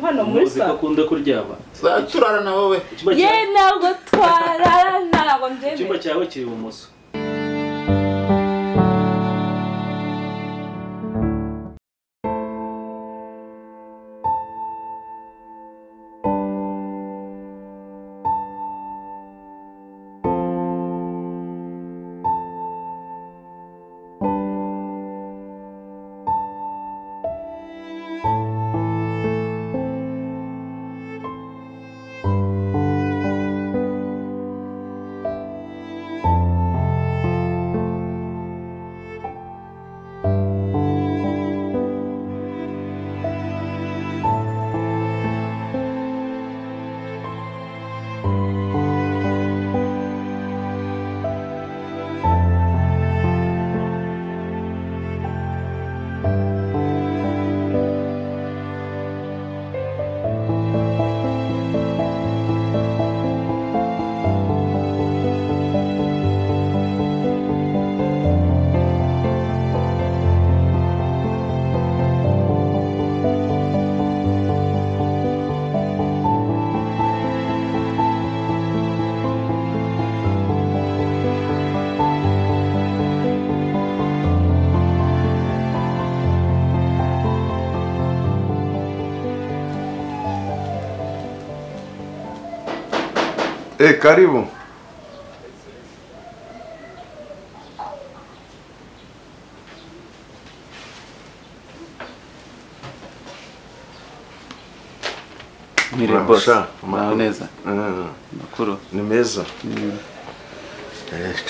hano muri sa akunda kuryama turara na wowe ye ntabwo twarara ntabwo mbyemeye icyumba cyawe kiri ibumoso Karibu. Mire boss. Neza. Makuru. Ni meza.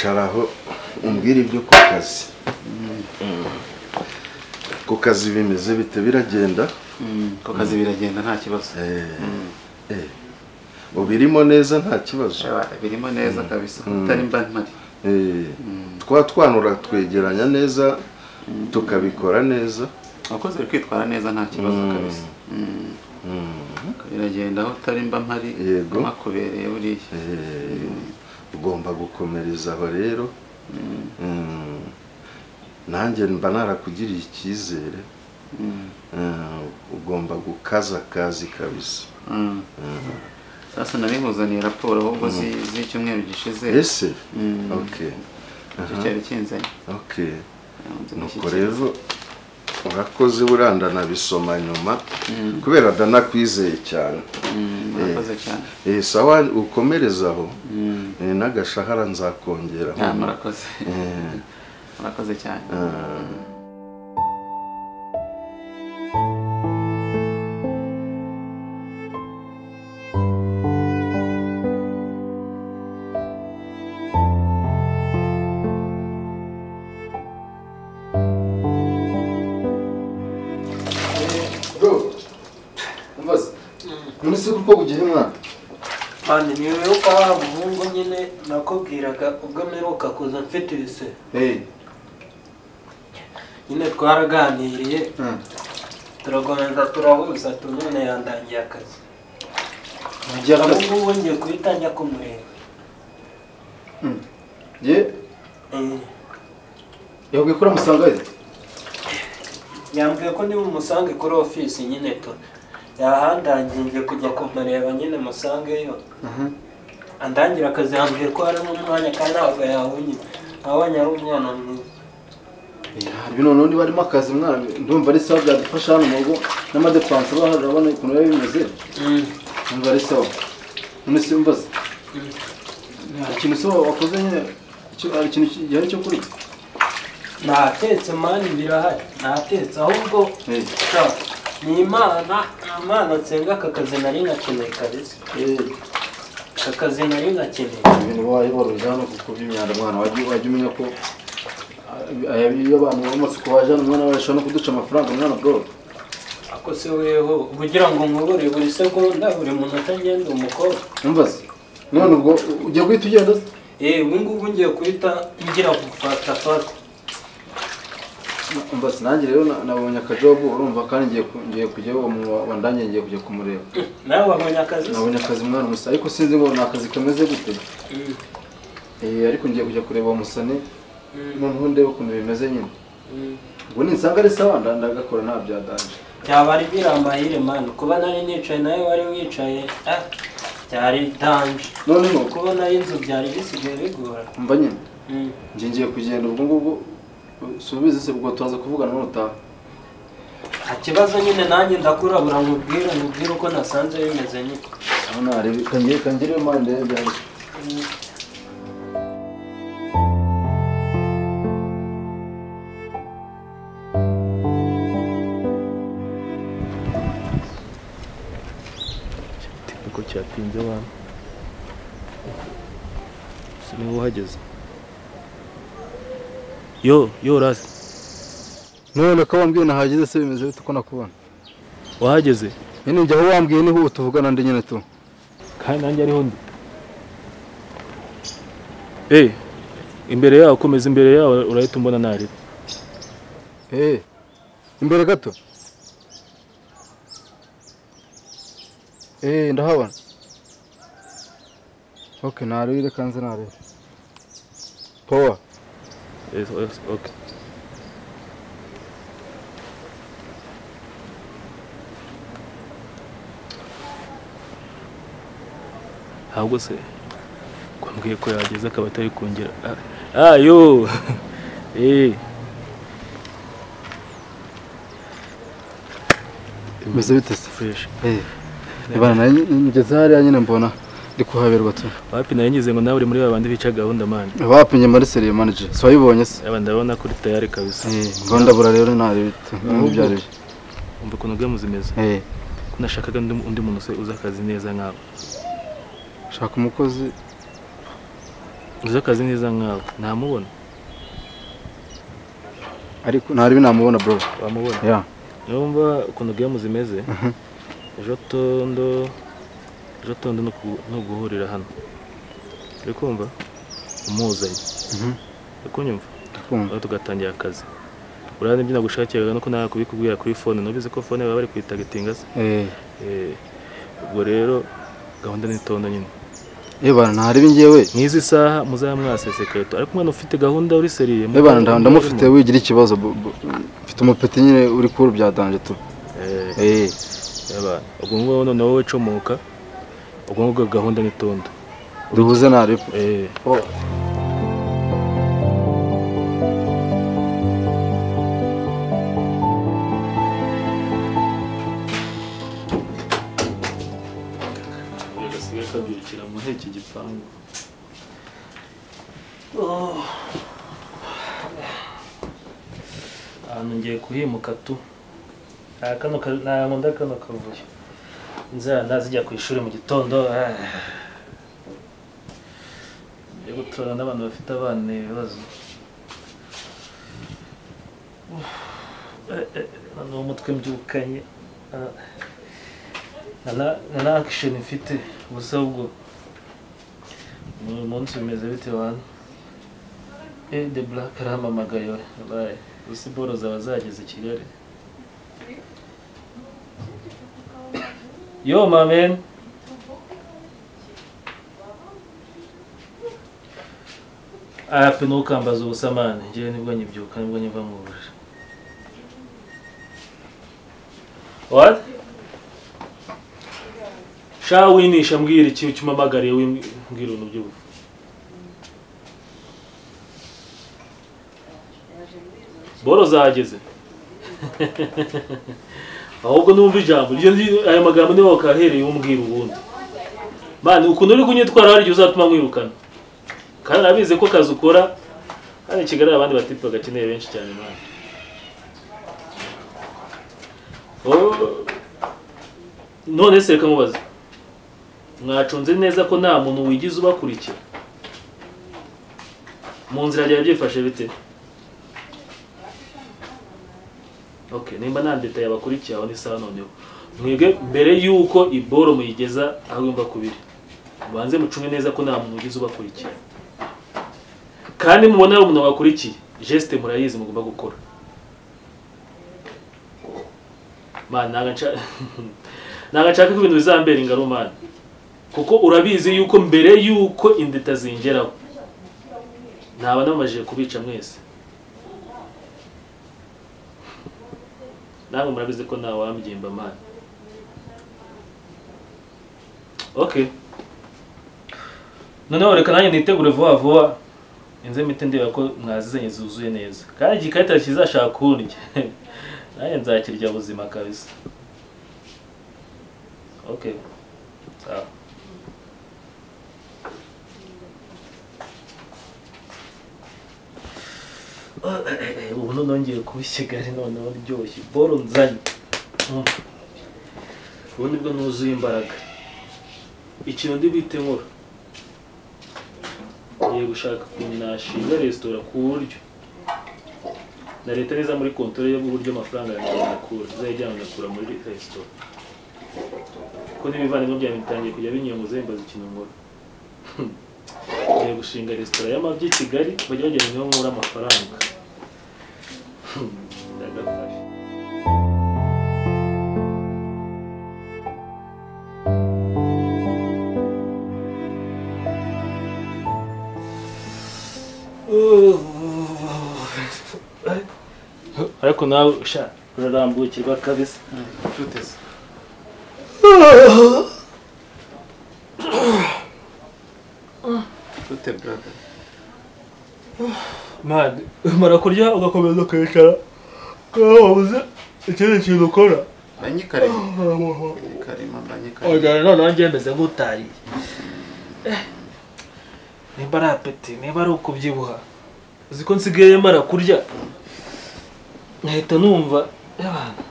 Caraho umbwira ibyo ku kazi. Ku kazi bimeze bite biragenda? Ku kazi biragenda nta kibazo. Ubirimo neza nta kibazo. Birimo neza kabisa. Utari mbantari. Twanura twegeranya neza tukabikora neza. Akoze kwitwara neza nta kibazo kabisa. Biragenda aho utari mbantari makubereye buriye. Ugomba gukomereza aho rero. Nanjye mba narakugiriye icyizere. Ugomba gukaza kazi kabisa. Sasa narihuzaniye raporo ahubwo z'icyumweru gishize. Ese okay. Cyari kinzanye. Okay. Nuko rero urakoze buranda nabisoma nyuma kubera danakwizeye cyane. Urakoze cyane. Sawa ukomerezaho. N'agashahara nzakongera. Murakoze. Murakoze cyane. Nonese kuko bugiye mwana. Mani niwe uka muhungu nyine nakubwiraga ubwo meruka kuza mfite ibise. Nyine twaraganiriye. Turagonza turahuza tunone yandangiye akazi. Ngiye ubu ngiye kuitanya kumureba. Yo gukora musangaye. Yambwiye ko ndi umusange kuri office nyine to. Yahandangiye kujya kumureba nyine musangeyo. Andangira akazi yambwiye ko ari mu mwanya kandi ntabwo yahunye. Abanya ari umwana mwiza. Bino none barimo akazi mwana ndumva ari sawa byadufasha hano mugo n'amadepanse barabona ukuntu biba bimeze. Ndumva ari sawa. None se umbaza. Ikintu se wakoze nyine ari ikintu gihari cyo kuri. Natetse mani birahari. Natetse ahubwo ni Imana nsenga akakazi nari nakeneye kabisa. Akazi nari nakeneye. Ibintu wayiboruje hano kuko by'imyanda mwana wajya umenya ko iyo abantu bamaze kubajana umwana wese no kuduca amafaranga mwana bwo. Ako se weho kugira ngo nkubure buri segonda buri munota ngende umukobwa. Umbaze. None ubwo ugiye guhita ugenda? Ubungubu ngiye kuhita ngira gufata. Umbaze nanjye rero nabonye akajobu urumva kandi ngiye kujya wandanye ngiye kujya kumureba. Nawe wabonye akazi? Nabonye akazi mwana musa ariko sinzi ngo nakazi kameze gute. Ariko ngiye kujya kureba umusane. Noneho ndebe ukuntu bimeze nyine. Ubwo ninsanga ari sawa ndagakora nta byadanje. byaba ari biramahire mani kuba nari nicaye nawe wari wicaye byari danje noneho kubona inzu byari bisigaye bigora mba nyine ngiye kugenda ubwo ngubwo subize se ubwo tuza kuvugana n'utaha nta kibazo nyine nanjye ndakurabura nkubwire uko nasanze bimeze nyine kangire mani ndebe byanjye ko cyatinze wa siniwe uhageze yo rasi none ko wambwiye nahageze se bimeze bite ko nakubona wahageze nyine njya aho wambwiye niho tuvugana ndi nyine tu kandi nanjye ariho ndi imbere yaho komeza imbere yaho urahita umbona nari imbere gato ndahabona okay narire kanze narire power okay ahubwo se kwambwiye ko yageze akaba atari kongera yo meze bite se fresh ibana ngeze hariya nyine mbona ndi kuhaberwa tu wapi nayo ngize ngo nawe uri muri babandi bica gahunda man wapinye muri seriye manager so wayibonye se ndabona ko tayari kabisa ngondabura rero nari bite byari umva ukuntu gamu zimeze ko nashakaga undi muntu se uza akazi neza nkawe shaka umukozi uza akazi neza nkawe ntamubona ariko ntari namubona bro wamubona numva ukuntu gamu zimeze ejo tondo no guhurira hano uri kumva umuzanye uri kunyumva tugatangira akazi urabona ibyo nagushakiraga nuko nawe kubikubwira kuri phone nubizi ko phone baba bari kwitagatinga se ubwo rero gahunda n'itondo nyine bana ntari bingewe n'izi saha muzamwasesekaye ariko umwana ufite gahunda uri seriye bana ndamufite wigira ikibazo mfite umupeti nyine uri kuru byadanje tu ubwo ngubwo none wowe comoka ubwo ngubwo gahunda n'itondo duhuze nari kabirikira muri iki gipangu ahantu ngiye kuhimuka tu kano kavuye inzara zijya ku ishuri mu gitondo yo guturana n'abantu bafite abana ibibazo noneho umutwe mbyukanye na action mfite ubusa ubwo umunsi bimeze bite wana the black aramamagaye baye usi boro zaba zageze Kigali yo mamen ape nukambaza ubusamane ngiye nibwo nyibyuka nibwo nyiva mu buriri what sha winisha mbwira iki cyumamagariye wimbwira ibintu by'ubu boro zageze ahubwo numva ijambo aya magambo niba wakahereye umbwira ubundi mani ukuntu uri kunyitwara hari igihe uzatuma mwirukana kandi abize ko kazi ukora hano i Kigali abandi batipa gakeneye benshi cyane mani none se reka mubaze mwacunze neza ko nta muntu wigize ubakurikira mu nzira rya byifashe bite okay nimba nta detail abakurikiye aho ni sawa noneho mwege mbere yuko iboro muyigeza aho yumva kubiri banze mucunge neza ko nta muntu wigize ubakurikira kandi mubona ari umuntu wakurikiye geste murayizi mugomba gukora man nagashaka ko ibintu bizambera ingarumana kuko urabizi yuko mbere yuko indeta zingeraho ntaba namajije kubica mwese namwe murabizi ko nawe wambyimba man. Okay, noneho reka nanjye nitegure vuba vuba inze mite ndeba ko mwazizanye zuzuye neza kandi igikarita kizashaka kurya nanjye nzakirya buzima kabisa. Okay, sawa. Ubu nongeye kuba i Kigali noneho ryoshye boro nzanye ubu nibwo nuzuye imbaraga. Ikintu ndi bite nkora ngiye gushaka ukuntu nashinga resitora ku buryo na leta neza muri kontorore y'uburyo amafaranga yanjye nakura zajyana nakura muri resitora ko n'ibivandimwe byanjye bitangiye kujya binyunguza mbaza ikintu nkora. Ngiye gushinga resitora y'amabyi i Kigali bajya bagenda niho nkura amafaranga. Ndagafashe. Ariko nawe urarambukirwa kabisa. Tutese. Tute brother. Man, mara kurya ugakomeza kwicara. Wabuze ikindi kintu ukora. Banyikare. Karima banyikare. Oya none ngemeze nk'utari. Nimba ari apeti, nimba ari ukubyibuha. Uzi ko nsigaye mara kurya. Nkahita numva y'abantu.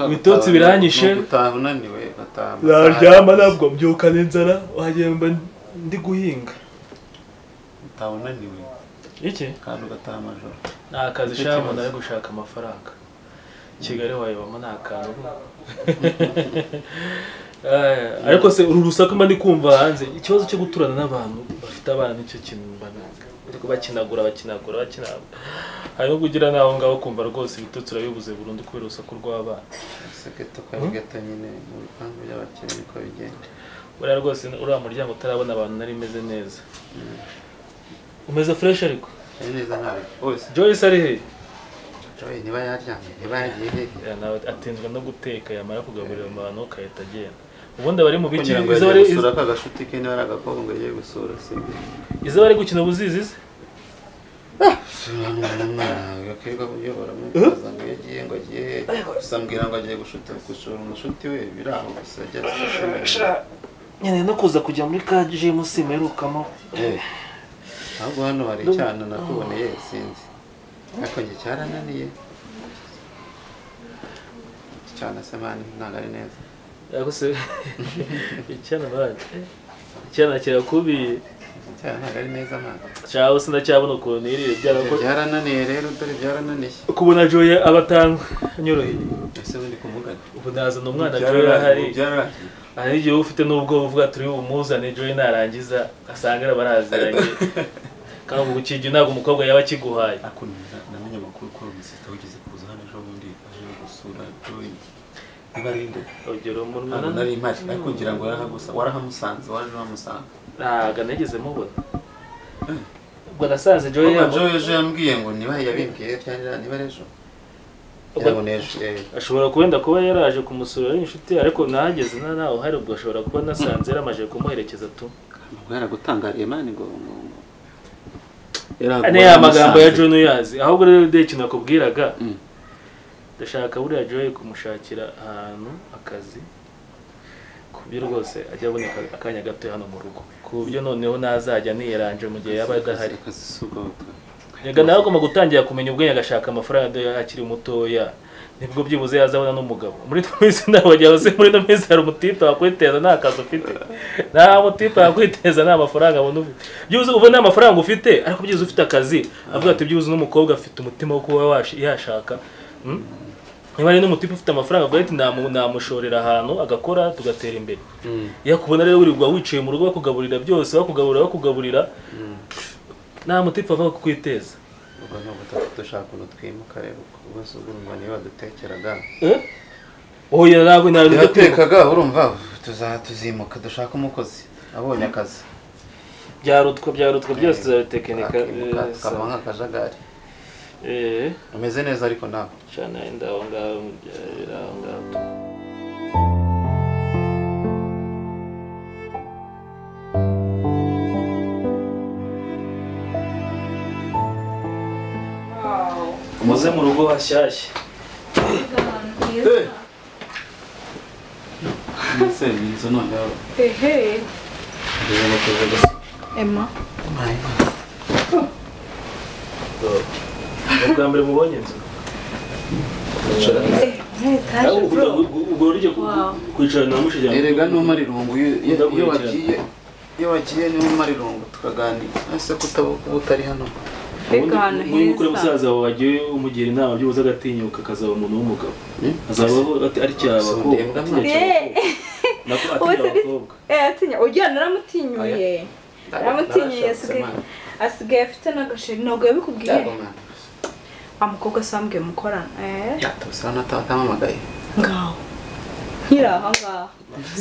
Ibitotsi biranyishe. Utananiwe batama. Naryama nabwo mbyuka n'inzara wagenda ndi guhinga. Utananiwe. Iki? Kandi ugataha amajoro. Nta kazi shamo nawe gushaka amafaranga. Kigali wayibamo nta kantu. Ariko se uru rusaku mba ndi kumva hanze ikibazo cyo guturana n'abantu bafite abana nicyo kintu mbanaga. Ariko bakinagura. Hanyuma kugira naho ngaho kumva rwose ibitotsi urabibuze burundu kubera urusaku rw'abana. Seketo kabigata nyine mu bipangu by'abakene niko bigenda. Buriya rwose uriya muryango utarabona abantu nari meze neza. Umeze fresh ariko? Neza nawe. Bose. Joyce ari he? Joy niba yaryamye, niba yagiye he? Nawe atinzwe no guteka yamara kugaburira abantu ukahita agenda. Ubundi bari mu biki izo bari gusura kagashuti ke niba aragakobwa ngo yagiye gusura se. Izo bari gukina buzizi se? Yakirwa buryo baramubaza ngo yagiye ngo agiye sambwira ngo agiye gusura umushuti we biraho gusa ajya. Nyene no kuza kujya muri kaje musimerukamo. Ahubwo hano hari cyane nakuboneye sinzi. Ariko nge cyarananiye. Cyane semani ntagari neza. Yako se icyana banje. Icyana kirakubiye. Cyane ntagari neza mwana. Cyaho sinacyabona ukuntu iri byarako. Byarananiye rero dore byarananiye. Kubona Joye abatanga nyoroheye. Ese undi kumugana. Ubu naza n'umwana Joye ahari. Byararangiye. Ari igihe ufite n'ubwo uvuga turi umuzane Joye narangiza asanga baraziranye. Kandi ubu kije ntabwo umukobwa yaba kiguhaye. Namenye amakuru ko umusista wigeze kuza hano ejo bundi aje gusura Joye. Ibarinde. Ogero mu Rwanda nari imari ariko ngira ngo warahamusanze waje wamusanga. Ntaga nageze mubona. Ubwo nasanze Joye ejo yambwiye ngo niba yabimbwiye cyane niba ejo. Ashobora kuwenda kuba yaraje kumusura ari inshuti ariko nahageze naho hari ubwo ashobora kuba nasanze yaramaje kumuherekeza tu. Ubwo yaragutangariye mani ngo ane ya magambo ya John uyazi ahubwo rero de kintu akubwiraga. Ndashaka buriya Joye kumushakira ahantu akazi kubyo rwose ajya aboneka akanya gato hano mu rugo kubyo noneho nazajya niyeranje mu gihe yaba adahari. Yega nawe agomba gutangira kumenya ubwenge agashaka amafaranga akiri mutoya nibwo byibuze yazabona n'umugabo. Muri twese ndabajya bose muri no mezi hari umutipe wakwiteza nta kazi ufite. Nta mutipe wakwiteza nta mafaranga abona ufite. Byibuze ubona amafaranga ufite ariko byibuze ufite akazi avuga ati byibuze n'umukobwa afite umutima wo kuba yashaka. Niba ari n'umutipe ufite amafaranga avuga ati namushorera ahantu agakora tugatera imbere. Yakubona rero wirirwa wicaye mu rugo bakugaburira byose bakugaburira nta mutipe ava kukwiteza. Ubwo no dushaka unutwimuka rero ubwo urumva niba dutekeraga. Oya ntabwo natekaga urumva tuzimuka dushaka umukozi abonye akazi. Byarutwa byose za tekinika kama nk'akajagari. Ameze neza ariko nawe. Cyane ndaho ngaho mubyarira aho ngaho. Muze mu rugo hashyashya. Nse inzu noneho. Ehe. Emma. Ubwa mbere mubonye inzu. Ubwo urije kwicara na mushije. Erega numara irungu iyo wagiye numara irungu tukaganira. Ese kutabuka utari hano. Egana heza. Muri kure musaza wagiye umugira inama byubuza agatinyuka kazaba umuntu w'umugabo. Azabaho ari cyaba ko. Atinya ugiye naramutinyuye. Naramutinyuye asigaye afite n'agasheri ntabwo yabikubwiye. Amukobwa sambwe mukorana. Yatusana tatamamagaye. Ngaho. Nkira aha ngaho.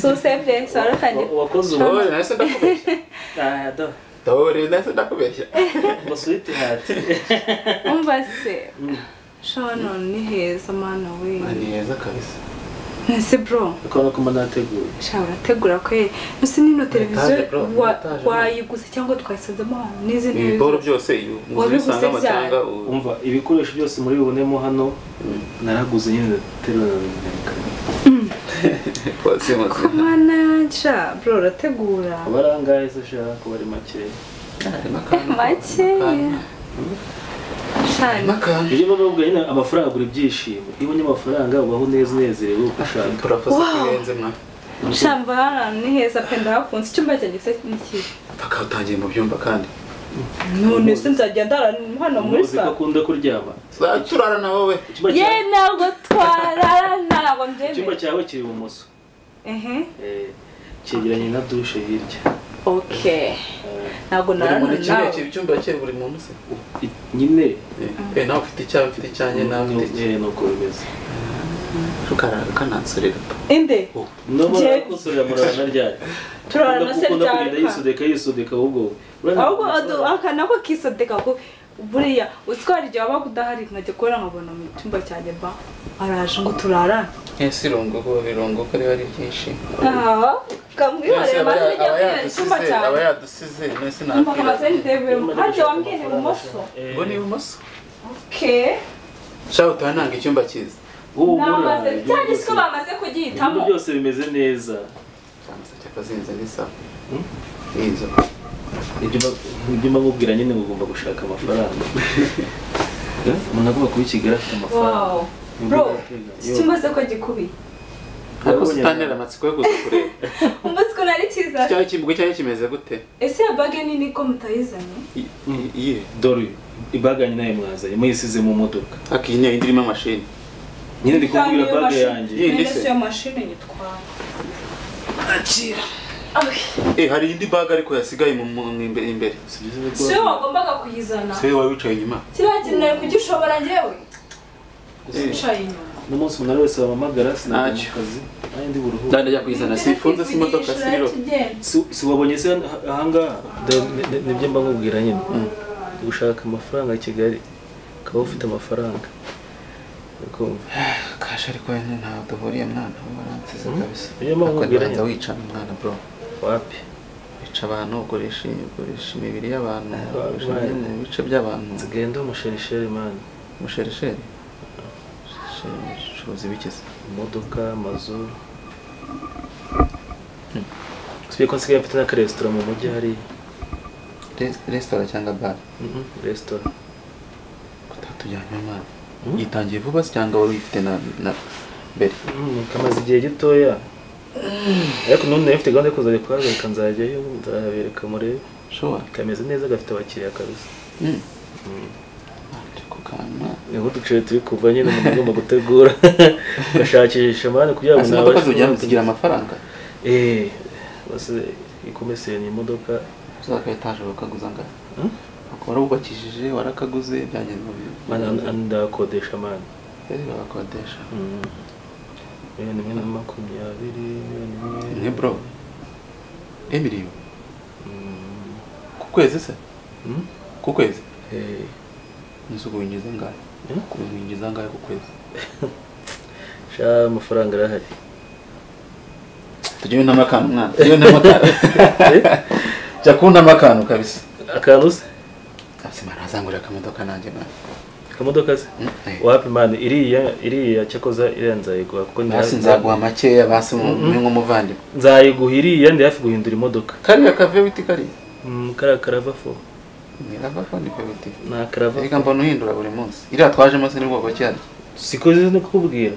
So save sarakanye. Wakoze ubu nase ndakubeshya. Da. Dore nase ndakubeshya. Baswite hati. Umva se. Shano ni heza mana we. Ni heza kabisa. Nese bro. Ukora ko manategura. Shawara tegura kwe. Nusi nino televiziyo wayiguze cyangwa twasazemo hano n'izindi. Ibikoro byose iyo muzisanga amatanga. Umva ibikoresho byose muri bibonemo hano naraguze nyine terura. Kumana cha bro rategura. Abarangaye se shaka ko bari make. Make. Shana. Iyo bababwiye nyine amafaranga agura ibyishimo. Iyo ubonye amafaranga ubaho neza unezerewe ugushaka. Turafasa kurenze mwa. Shamba ni heza penda hakunze icyumba cyanjye se niki. Paka utangiye mu byumba kandi. None se nzajya ndara hano muri sa. Uziko akunda kuryama. Turara na wowe. Ye ntabwo twarara ntabwo ndebe. Icyumba cyawe kiri ibumoso. Cyegeranye na douche hirya. Okay. Ntabwo narana nawe. Icyumba cye buri muntu se. Nyine nawe ufite icyawe mfite icyanye nawe ufite nuko bimeze. Tukara kanansorera. Inde. Nobora kusorera murana ryari. Turarana se ryari. Yisudeka ubwo. Ahubwo akana ko kisodeka ko buriya utwara igihe waba kudahari nkajya kubona nkabona mu cyumba cyanjye ba araje ngo turarana. Ese irongo ko birongo ko ari byinshi. Kamwihoreye maze njya mu cyumba cyanjye. Aba yadusize nese nakira. Maze ndebe haje wambwiye mu moso. Ngo ni ibumoso. Okay. Shaho tananga icyumba cyiza. Namaze cyane siko bamaze kugihitamo. Byose bimeze neza. Cyangwa se cyakazinze nisa. Inzo. Ibyo mbabwira nyine ngomba gushaka amafaranga. Umuntu agomba kuba Kigali afite amafaranga. Wow. Bro, cyumba se ko gikubi. Ariko stanera amatsiko yo kuzakureba. Umbase ko nari cyiza. Cyari kimbuga cyari kimeze gute? Ese bage nini ko mutayizanye? Iye. Dore ibaganye nayo mwazanye muyisize mu modoka. Akinya indirimo mashini. Nyine ndi kubwira bage yanjye. Ese yo mashini nyitwara. Akira. Hari indi bag ariko yasigaye mu imbere. Se wagombaga kuyizana. Se wawe wicaye inyuma. Kiriya kintu nari kugishobora njyewe. Wicaye inyuma. N'umunsi umuntu wese wamamagara sinajya mu kazi. Ndi buruhuka. Ndajya kuyizana sifunze si imodoka siriro. Si wabonye se ahangaha nibyo mba nkubwira nyine. Gushaka amafaranga i Kigali ukaba ufite amafaranga. Kasha ariko nta duhuriye mwana waransize kabisa. Iyo mba nkubwira nyine wica mwana bro. Wapi? Bica abantu ukoresha imibiri y'abantu, mu bice by'abantu. Zigenda umusherisheri man. Umusherisheri? Shuruzi bikize. Imodoka, amazu. Sibiye ko nsigaye mfite n'akaresitora mu mujyi hari. Restaurant cyangwa bar? Restaurant. Kutatujyanye mwana. Yitangiye vuba cyangwa wari ufite na mbere? Kamaze igihe gitoya. Ariko none nafite gahunda yo kuzajya kuhagarika nzajyayo nzabereka murebe. Sure. Kameze neza gafite abakiriya kabisa. Kukana. Niho duciye turi kuva nyine mu mugomba gutegura. Gashakisha mane kugira ngo nawe tugira amafaranga. Bose ikomeze ni imodoka uzaka etaje bakaguza ngaho. Akora ubakishije warakaguze byanjye mu biyo. Mana ndakodesha mane. Bakodesha. Ni mwe na 20 ni bro. Emilio. Ku kwezi se? Ku kwezi? Nisuko winjiza ngahe? Winjiza ngahe ku kwezi? Sha amafaranga arahari. Tujye n'amakano mwana. Tujye n'amakano. Jakunda amakano kabisa. Akantu se? Asema razangura akamodoka nanjye mwana. Akamodoka se? Wapi mani iriya cyakoza iranzayiguha kuko basi nzaguha makeya basi mwe muvandi. Nzayiguha iriya ndi hafi guhindura imodoka. Kariya kave witi kari. Karava fo. Ni lava fo ni witi. Na karava. Ika mbona uhindura buri munsi. Iriya twaje munsi ni bwoko cyane. Siko zizi no kukubwira.